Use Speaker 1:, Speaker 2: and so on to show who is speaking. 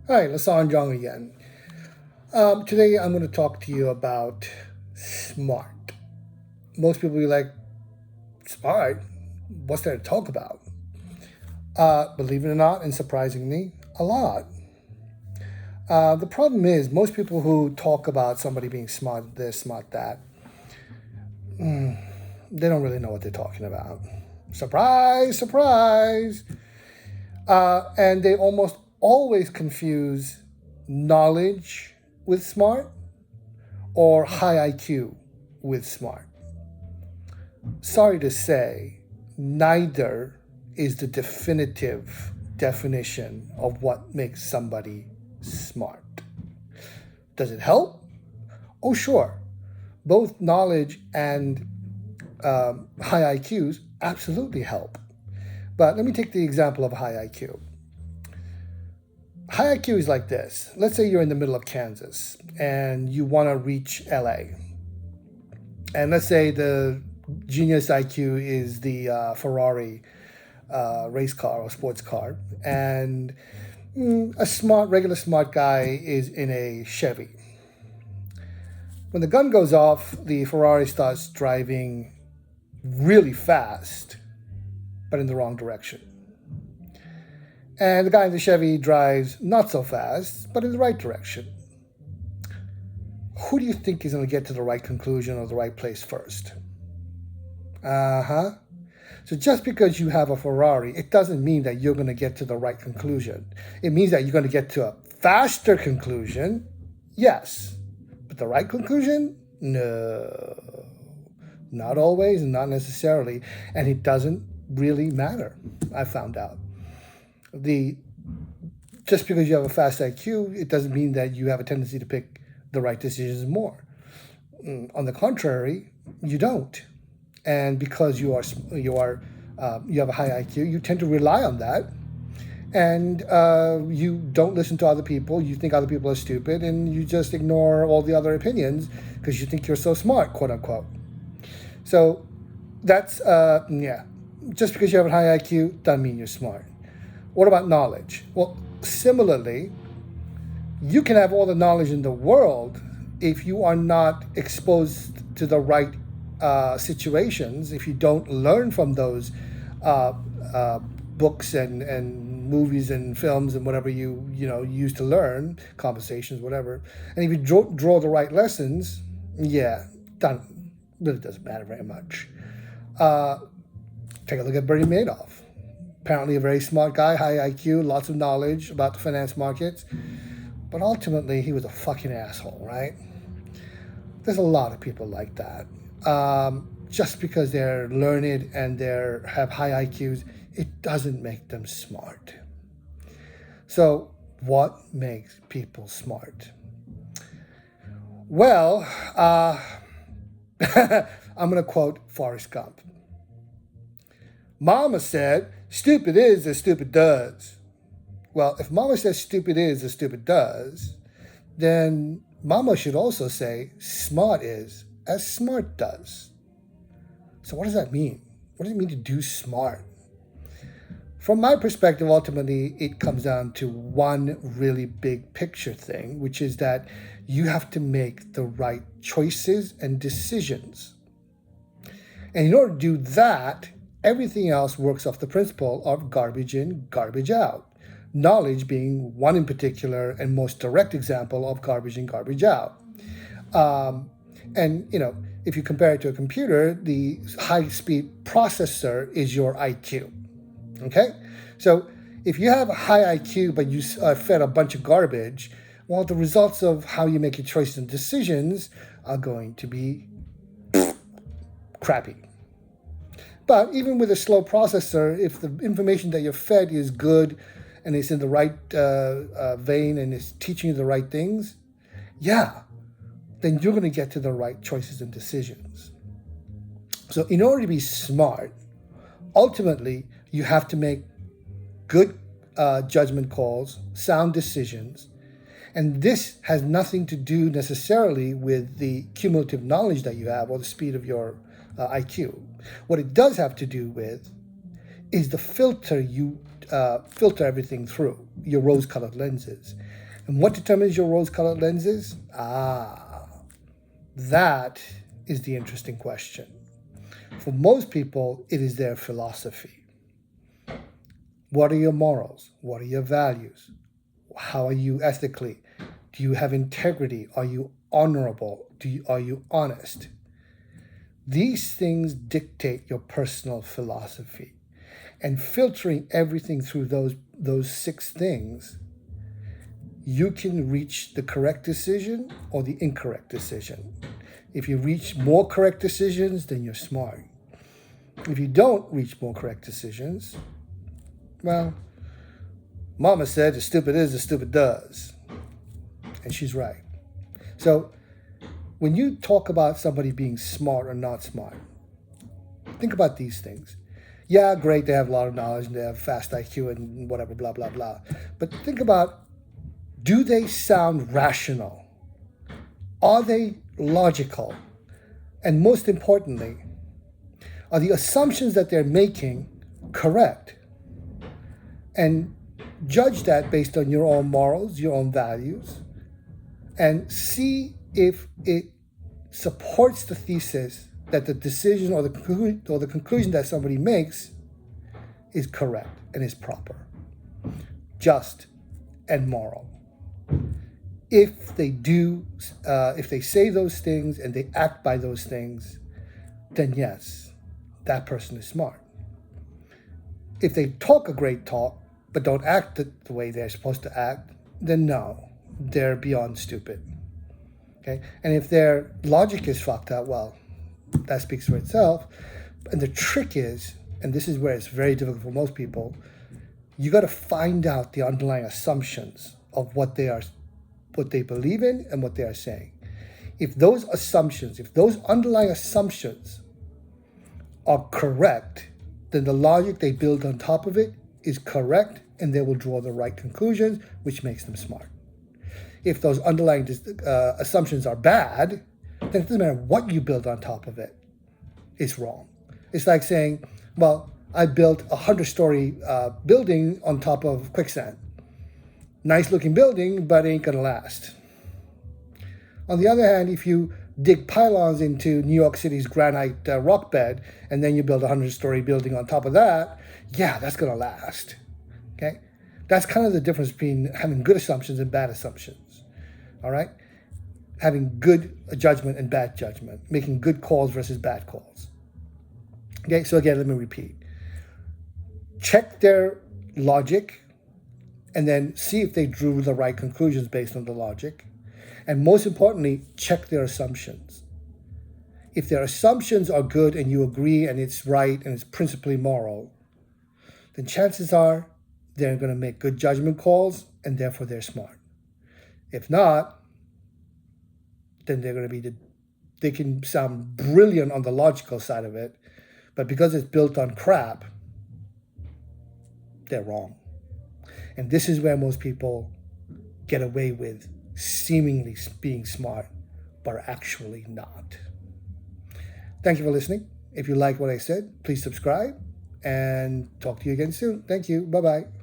Speaker 1: Hi, Lasan Jong again. Today I'm going to talk to you about smart. Most people be like, smart? What's there to talk about? Believe it or not, and surprisingly, a lot. The problem is, most people who talk about somebody being smart this, smart that, they don't really know what they're talking about. Surprise, surprise. And they almost always confuse knowledge with smart or high IQ with smart. Sorry to say, neither is the definitive definition of what makes somebody smart. Does it help? Oh, sure. Both knowledge and high IQs absolutely help. But let me take the example of high IQ. High IQ is like this. Let's say you're in the middle of Kansas and you want to reach LA. And let's say the genius IQ is the Ferrari race car or sports car, and a smart, regular smart guy is in a Chevy. When the gun goes off, the Ferrari starts driving really fast, but in the wrong direction. And the guy in the Chevy drives not so fast, but in the right direction. Who do you think is going to get to the right conclusion or the right place first? So just because you have a Ferrari, it doesn't mean that you're going to get to the right conclusion. It means that you're going to get to a faster conclusion, yes. But the right conclusion? No. Not always and not necessarily. And it doesn't really matter, I found out. Just because you have a fast IQ, it doesn't mean that you have a tendency to pick the right decisions more. On the contrary, you don't. And because you have a high IQ, you tend to rely on that, and you don't listen to other people. You think other people are stupid, and you just ignore all the other opinions because you think you're so smart, quote unquote. So that's yeah. Just because you have a high IQ doesn't mean you're smart. What about knowledge? Well, similarly, you can have all the knowledge in the world if you are not exposed to the right situations, if you don't learn from those books and movies and films and whatever you use to learn, conversations, whatever, and if you draw the right lessons, yeah, really doesn't matter very much. Take a look at Bernie Madoff. Apparently a very smart guy, high IQ, lots of knowledge about the finance markets, but ultimately he was a fucking asshole, right? There's a lot of people like that. Just because they're learned and they have high IQs, it doesn't make them smart. So, what makes people smart? Well, I'm going to quote Forrest Gump. Mama said, stupid is as stupid does. Well, if Mama says stupid is as stupid does, then Mama should also say smart is as smart does. So what does that mean? What does it mean to do smart? From my perspective, ultimately, it comes down to one really big picture thing, which is that you have to make the right choices and decisions. And in order to do that, everything else works off the principle of garbage in, garbage out. Knowledge being one in particular and most direct example of garbage in, garbage out. And if you compare it to a computer, the high-speed processor is your IQ. Okay? So if you have a high IQ but you fed a bunch of garbage, well, the results of how you make your choices and decisions are going to be crappy. But even with a slow processor, if the information that you're fed is good and it's in the right vein and it's teaching you the right things, yeah, then you're going to get to the right choices and decisions. So in order to be smart, ultimately, you have to make good judgment calls, sound decisions, and this has nothing to do necessarily with the cumulative knowledge that you have or the speed of your IQ. What it does have to do with is the filter you filter everything through. your rose-colored lenses. And what determines your rose-colored lenses? That is the interesting question. For most people, it is their philosophy. What are your morals? What are your values? How are you ethically? Do you have integrity? Are you honorable? Are you honest? These things dictate your personal philosophy. And filtering everything through those 6 things, you can reach the correct decision or the incorrect decision. If you reach more correct decisions, then you're smart. If you don't reach more correct decisions, well, Mama said, as stupid is, as stupid does. And she's right. So when you talk about somebody being smart or not smart, think about these things. Yeah, great, they have a lot of knowledge and they have fast IQ and whatever, blah, blah, blah. But think about, do they sound rational? Are they logical? And most importantly, are the assumptions that they're making correct? And judge that based on your own morals, your own values, and see if it supports the thesis that the decision or the conclusion that somebody makes is correct and is proper, just and moral. If they say those things and they act by those things, then yes, that person is smart. If they talk a great talk but don't act the way they're supposed to act, then no, they're beyond stupid. Okay? And if their logic is fucked up, well, that speaks for itself. And the trick is, and this is where it's very difficult for most people, you got to find out the underlying assumptions of what they believe in and what they are saying. If those underlying assumptions are correct, then the logic they build on top of it is correct, and they will draw the right conclusions, which makes them smart. If those underlying assumptions are bad, then it doesn't matter what you build on top of it, it's wrong. It's like saying, well, I built a 100-story building on top of quicksand. Nice looking building, but it ain't gonna last. On the other hand, if you dig pylons into New York City's granite rock bed, and then you build a 100-story building on top of that, yeah, that's gonna last. Okay? That's kind of the difference between having good assumptions and bad assumptions. All right? Having good judgment and bad judgment. Making good calls versus bad calls. Okay, so again, let me repeat. Check their logic and then see if they drew the right conclusions based on the logic. And most importantly, check their assumptions. If their assumptions are good and you agree and it's right and it's principally moral, then chances are they're going to make good judgment calls and therefore they're smart. If not, then they're going to be they can sound brilliant on the logical side of it, but because it's built on crap, they're wrong. And this is where most people get away with seemingly being smart, but are actually not. Thank you for listening. If you like what I said, please subscribe and talk to you again soon. Thank you. Bye-bye.